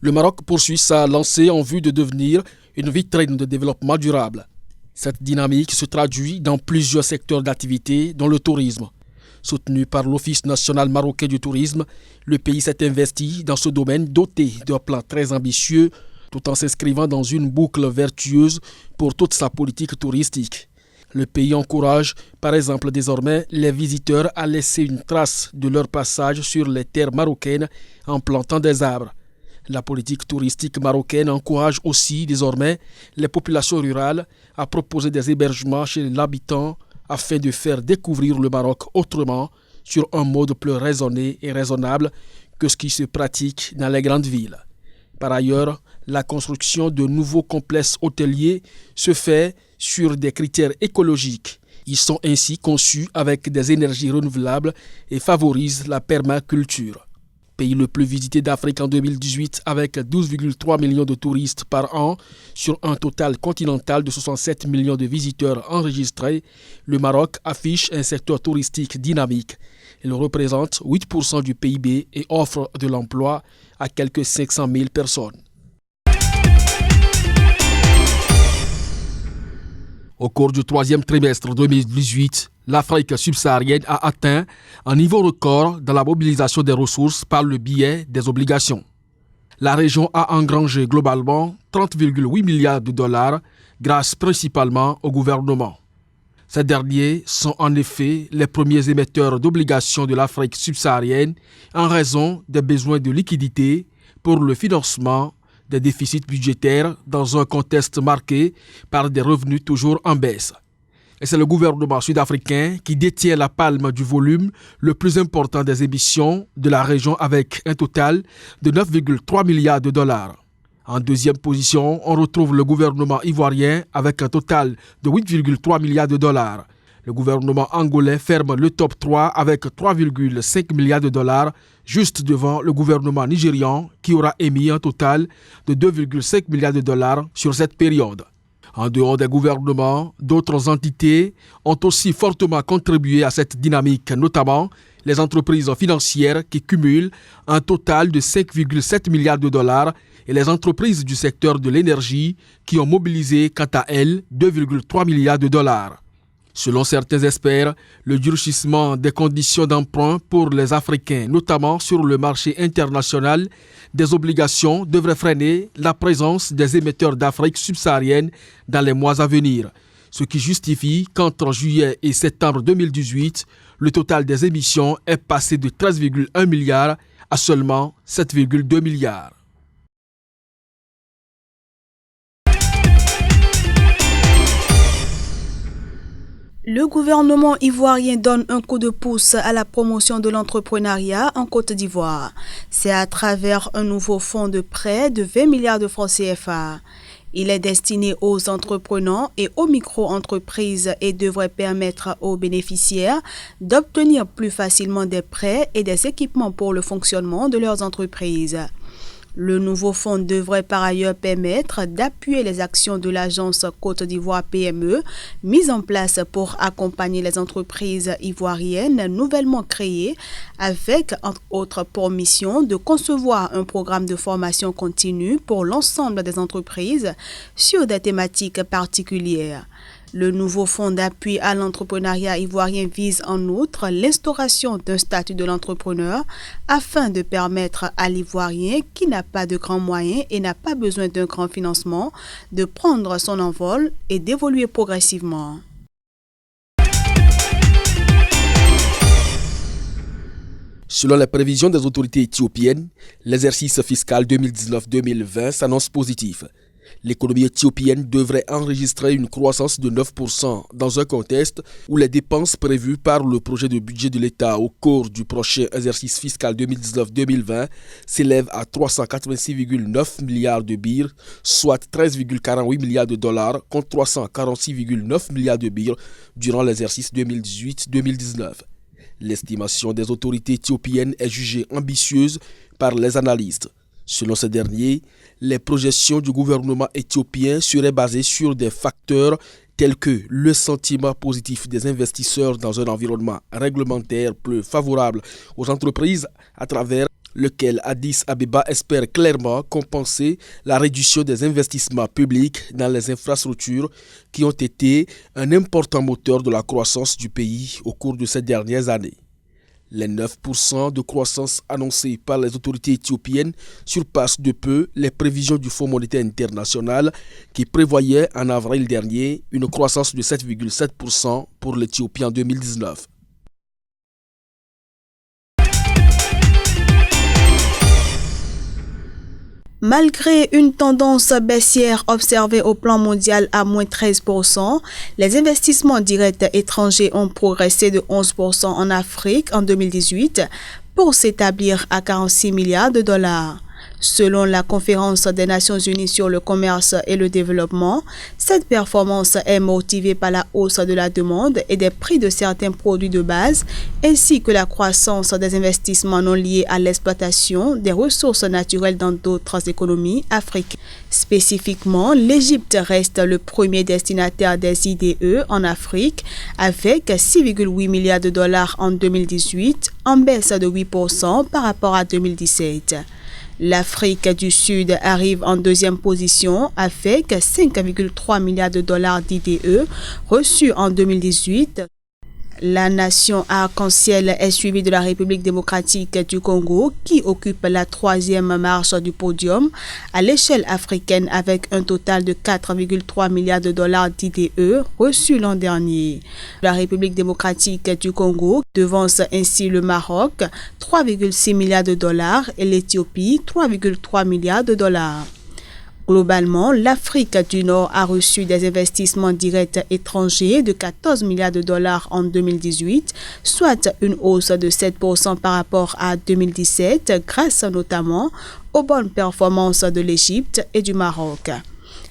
Le Maroc poursuit sa lancée en vue de devenir une vitrine de développement durable. Cette dynamique se traduit dans plusieurs secteurs d'activité, dont le tourisme. Soutenu par l'Office national marocain du tourisme, le pays s'est investi dans ce domaine doté d'un plan très ambitieux, tout en s'inscrivant dans une boucle vertueuse pour toute sa politique touristique. Le pays encourage, par exemple, désormais les visiteurs à laisser une trace de leur passage sur les terres marocaines en plantant des arbres. La politique touristique marocaine encourage aussi désormais les populations rurales à proposer des hébergements chez l'habitant afin de faire découvrir le Maroc autrement, sur un mode plus raisonné et raisonnable que ce qui se pratique dans les grandes villes. Par ailleurs, la construction de nouveaux complexes hôteliers se fait sur des critères écologiques. Ils sont ainsi conçus avec des énergies renouvelables et favorisent la permaculture. Pays le plus visité d'Afrique en 2018 avec 12,3 millions de touristes par an sur un total continental de 67 millions de visiteurs enregistrés, le Maroc affiche un secteur touristique dynamique. Il représente 8% du PIB et offre de l'emploi à quelques 500 000 personnes. Au cours du troisième trimestre 2018, l'Afrique subsaharienne a atteint un niveau record dans la mobilisation des ressources par le biais des obligations. La région a engrangé globalement 30,8 milliards de dollars grâce principalement au gouvernement. Ces derniers sont en effet les premiers émetteurs d'obligations de l'Afrique subsaharienne en raison des besoins de liquidité pour le financement des déficits budgétaires dans un contexte marqué par des revenus toujours en baisse. Et c'est le gouvernement sud-africain qui détient la palme du volume le plus important des émissions de la région avec un total de 9,3 milliards de dollars. En deuxième position, on retrouve le gouvernement ivoirien avec un total de 8,3 milliards de dollars. Le gouvernement angolais ferme le top 3 avec 3,5 milliards de dollars, juste devant le gouvernement nigérian qui aura émis un total de 2,5 milliards de dollars sur cette période. En dehors des gouvernements, d'autres entités ont aussi fortement contribué à cette dynamique, notamment les entreprises financières qui cumulent un total de 5,7 milliards de dollars et les entreprises du secteur de l'énergie qui ont mobilisé quant à elles 2,3 milliards de dollars. Selon certains experts, le durcissement des conditions d'emprunt pour les Africains, notamment sur le marché international des obligations, devrait freiner la présence des émetteurs d'Afrique subsaharienne dans les mois à venir. Ce qui justifie qu'entre juillet et septembre 2018, le total des émissions est passé de 13,1 milliards à seulement 7,2 milliards. Le gouvernement ivoirien donne un coup de pouce à la promotion de l'entrepreneuriat en Côte d'Ivoire. C'est à travers un nouveau fonds de prêt de 20 milliards de francs CFA. Il est destiné aux entrepreneurs et aux micro-entreprises et devrait permettre aux bénéficiaires d'obtenir plus facilement des prêts et des équipements pour le fonctionnement de leurs entreprises. Le nouveau fonds devrait par ailleurs permettre d'appuyer les actions de l'agence Côte d'Ivoire PME mise en place pour accompagner les entreprises ivoiriennes nouvellement créées avec, entre autres, pour mission de concevoir un programme de formation continue pour l'ensemble des entreprises sur des thématiques particulières. Le nouveau fonds d'appui à l'entrepreneuriat ivoirien vise en outre l'instauration d'un statut de l'entrepreneur afin de permettre à l'Ivoirien qui n'a pas de grands moyens et n'a pas besoin d'un grand financement de prendre son envol et d'évoluer progressivement. Selon les prévisions des autorités éthiopiennes, l'exercice fiscal 2019-2020 s'annonce positif. L'économie éthiopienne devrait enregistrer une croissance de 9% dans un contexte où les dépenses prévues par le projet de budget de l'État au cours du prochain exercice fiscal 2019-2020 s'élèvent à 386,9 milliards de birrs, soit 13,48 milliards de dollars contre 346,9 milliards de birrs durant l'exercice 2018-2019. L'estimation des autorités éthiopiennes est jugée ambitieuse par les analystes. Selon ces derniers, les projections du gouvernement éthiopien seraient basées sur des facteurs tels que le sentiment positif des investisseurs dans un environnement réglementaire plus favorable aux entreprises à travers lequel Addis Abeba espère clairement compenser la réduction des investissements publics dans les infrastructures qui ont été un important moteur de la croissance du pays au cours de ces dernières années. Les 9% de croissance annoncés par les autorités éthiopiennes surpassent de peu les prévisions du Fonds monétaire international qui prévoyait en avril dernier une croissance de 7,7% pour l'Éthiopie en 2019. Malgré une tendance baissière observée au plan mondial à moins 13%, les investissements directs étrangers ont progressé de 11% en Afrique en 2018 pour s'établir à 46 milliards de dollars. Selon la Conférence des Nations Unies sur le commerce et le développement, cette performance est motivée par la hausse de la demande et des prix de certains produits de base, ainsi que la croissance des investissements non liés à l'exploitation des ressources naturelles dans d'autres économies africaines. Spécifiquement, l'Égypte reste le premier destinataire des IDE en Afrique, avec 6,8 milliards de dollars en 2018, en baisse de 8% par rapport à 2017. L'Afrique du Sud arrive en deuxième position avec 5,3 milliards de dollars d'IDE reçus en 2018. La nation arc-en-ciel est suivie de la République démocratique du Congo qui occupe la troisième marche du podium à l'échelle africaine avec un total de 4,3 milliards de dollars d'IDE reçus l'an dernier. La République démocratique du Congo devance ainsi le Maroc, 3,6 milliards de dollars et l'Éthiopie, 3,3 milliards de dollars. Globalement, l'Afrique du Nord a reçu des investissements directs étrangers de 14 milliards de dollars en 2018, soit une hausse de 7% par rapport à 2017, grâce notamment aux bonnes performances de l'Égypte et du Maroc.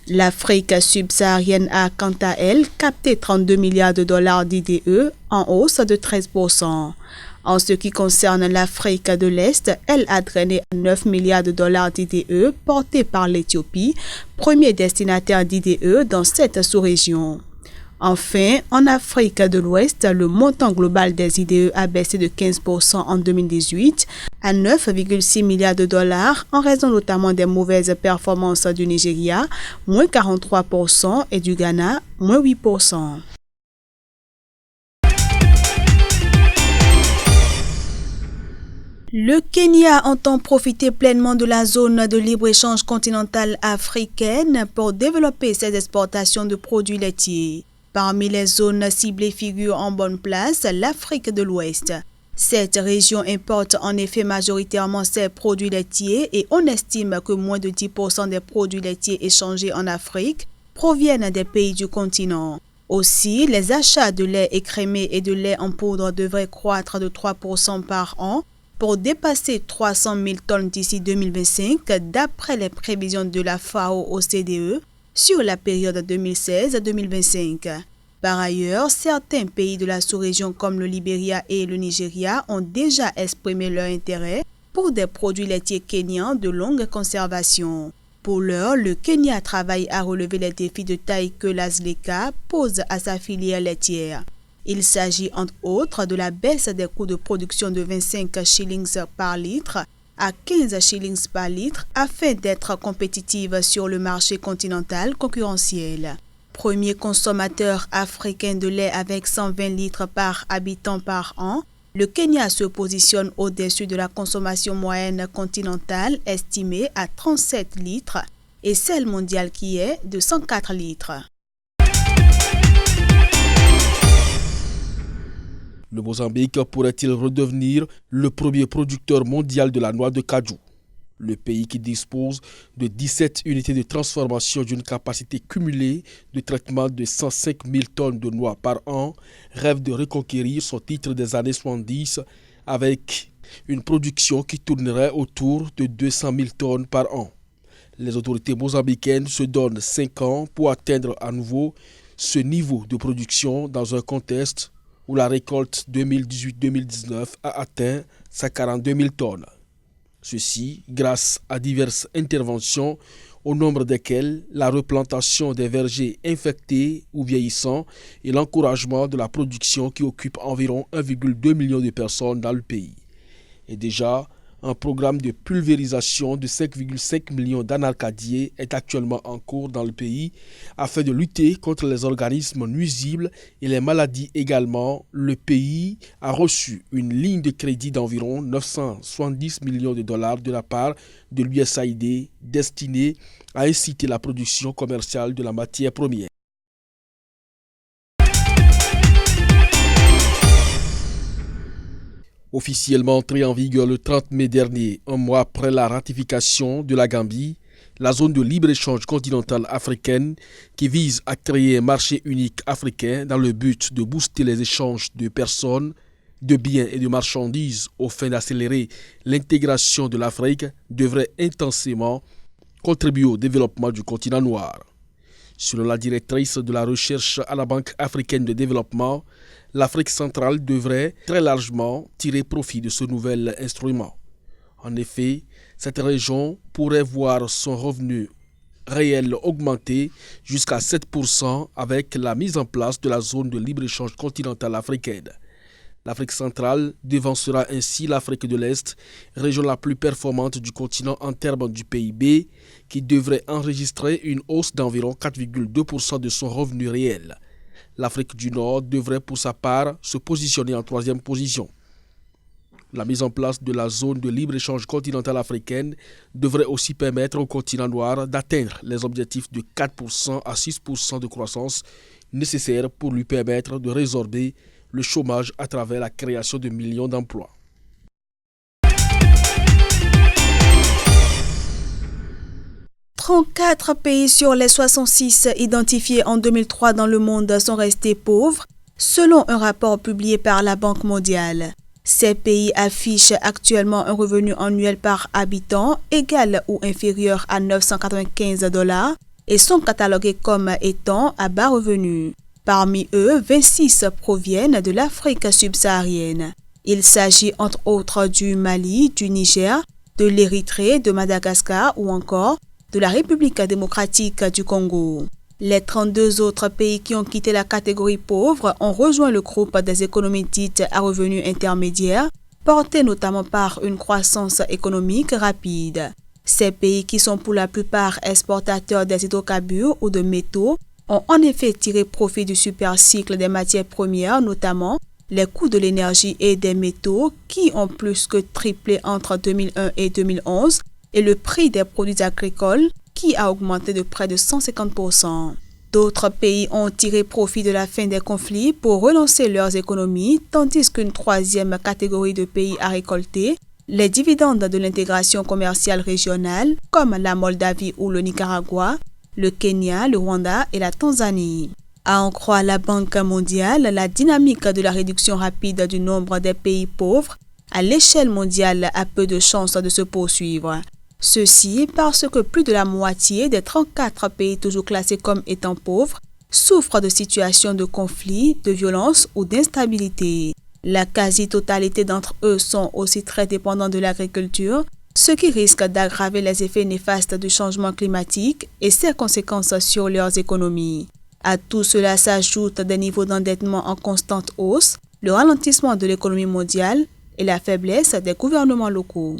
L'Afrique subsaharienne a quant à elle capté 32 milliards de dollars d'IDE en hausse de 13%. En ce qui concerne l'Afrique de l'Est, elle a drainé 9 milliards de dollars d'IDE portés par l'Éthiopie, premier destinataire d'IDE dans cette sous-région. Enfin, en Afrique de l'Ouest, le montant global des IDE a baissé de 15% en 2018 à 9,6 milliards de dollars en raison notamment des mauvaises performances du Nigeria, moins 43%, et du Ghana, moins 8%. Le Kenya entend profiter pleinement de la zone de libre-échange continentale africaine pour développer ses exportations de produits laitiers. Parmi les zones ciblées figure en bonne place l'Afrique de l'Ouest. Cette région importe en effet majoritairement ses produits laitiers et on estime que moins de 10% des produits laitiers échangés en Afrique proviennent des pays du continent. Aussi, les achats de lait écrémé et de lait en poudre devraient croître de 3% par an pour dépasser 300 000 tonnes d'ici 2025, d'après les prévisions de la FAO-OCDE sur la période 2016-2025. Par ailleurs, certains pays de la sous-région comme le Libéria et le Nigeria ont déjà exprimé leur intérêt pour des produits laitiers kenyans de longue conservation. Pour l'heure, le Kenya travaille à relever les défis de taille que la ZLECA pose à sa filière laitière. Il s'agit entre autres de la baisse des coûts de production de 25 shillings par litre à 15 shillings par litre afin d'être compétitive sur le marché continental concurrentiel. Premier consommateur africain de lait avec 120 litres par habitant par an, le Kenya se positionne au-dessus de la consommation moyenne continentale estimée à 37 litres et celle mondiale qui est de 104 litres. Le Mozambique pourrait-il redevenir le premier producteur mondial de la noix de cajou? Le pays qui dispose de 17 unités de transformation d'une capacité cumulée de traitement de 105 000 tonnes de noix par an rêve de reconquérir son titre des années 70 avec une production qui tournerait autour de 200 000 tonnes par an. Les autorités mozambicaines se donnent 5 ans pour atteindre à nouveau ce niveau de production dans un contexte où la récolte 2018-2019 a atteint sa 42 000 tonnes. Ceci grâce à diverses interventions, au nombre desquelles la replantation des vergers infectés ou vieillissants et l'encouragement de la production qui occupe environ 1,2 million de personnes dans le pays. Et déjà, Un programme de pulvérisation de 5,5 millions d'anarcadiers est actuellement en cours dans le pays afin de lutter contre les organismes nuisibles et les maladies également. Le pays a reçu une ligne de crédit d'environ 970 millions de dollars de la part de l'USAID destinée à inciter la production commerciale de la matière première. Officiellement entrée en vigueur le 30 mai dernier, un mois après la ratification de la Gambie, la zone de libre-échange continentale africaine qui vise à créer un marché unique africain dans le but de booster les échanges de personnes, de biens et de marchandises aux fins d'accélérer l'intégration de l'Afrique devrait intensément contribuer au développement du continent noir. Selon la directrice de la recherche à la Banque africaine de développement, l'Afrique centrale devrait très largement tirer profit de ce nouvel instrument. En effet, cette région pourrait voir son revenu réel augmenter jusqu'à 7% avec la mise en place de la zone de libre-échange continentale africaine. L'Afrique centrale devancera ainsi l'Afrique de l'Est, région la plus performante du continent en termes du PIB, qui devrait enregistrer une hausse d'environ 4,2% de son revenu réel. L'Afrique du Nord devrait pour sa part se positionner en troisième position. La mise en place de la zone de libre-échange continentale africaine devrait aussi permettre au continent noir d'atteindre les objectifs de 4% à 6% de croissance nécessaires pour lui permettre de résorber le chômage à travers la création de millions d'emplois. « 34 pays sur les 66 identifiés en 2003 dans le monde sont restés pauvres, selon un rapport publié par la Banque mondiale. Ces pays affichent actuellement un revenu annuel par habitant égal ou inférieur à 995 $ et sont catalogués comme étant à bas revenu. Parmi eux, 26 proviennent de l'Afrique subsaharienne. Il s'agit entre autres du Mali, du Niger, de l'Érythrée, de Madagascar ou encore de la République démocratique du Congo. Les 32 autres pays qui ont quitté la catégorie pauvre ont rejoint le groupe des économies dites à revenus intermédiaires, portées notamment par une croissance économique rapide. Ces pays, qui sont pour la plupart exportateurs des hydrocarbures ou de métaux, ont en effet tiré profit du super cycle des matières premières, notamment les coûts de l'énergie et des métaux qui ont plus que triplé entre 2001 et 2011 et le prix des produits agricoles qui a augmenté de près de 150%. D'autres pays ont tiré profit de la fin des conflits pour relancer leurs économies, tandis qu'une troisième catégorie de pays a récolté les dividendes de l'intégration commerciale régionale, comme la Moldavie ou le Nicaragua, le Kenya, le Rwanda et la Tanzanie. À en croire la Banque mondiale, la dynamique de la réduction rapide du nombre des pays pauvres à l'échelle mondiale a peu de chances de se poursuivre. Ceci parce que plus de la moitié des 34 pays toujours classés comme étant pauvres souffrent de situations de conflit, de violence ou d'instabilité. La quasi-totalité d'entre eux sont aussi très dépendants de l'agriculture, ce qui risque d'aggraver les effets néfastes du changement climatique et ses conséquences sur leurs économies. À tout cela s'ajoutent des niveaux d'endettement en constante hausse, le ralentissement de l'économie mondiale et la faiblesse des gouvernements locaux.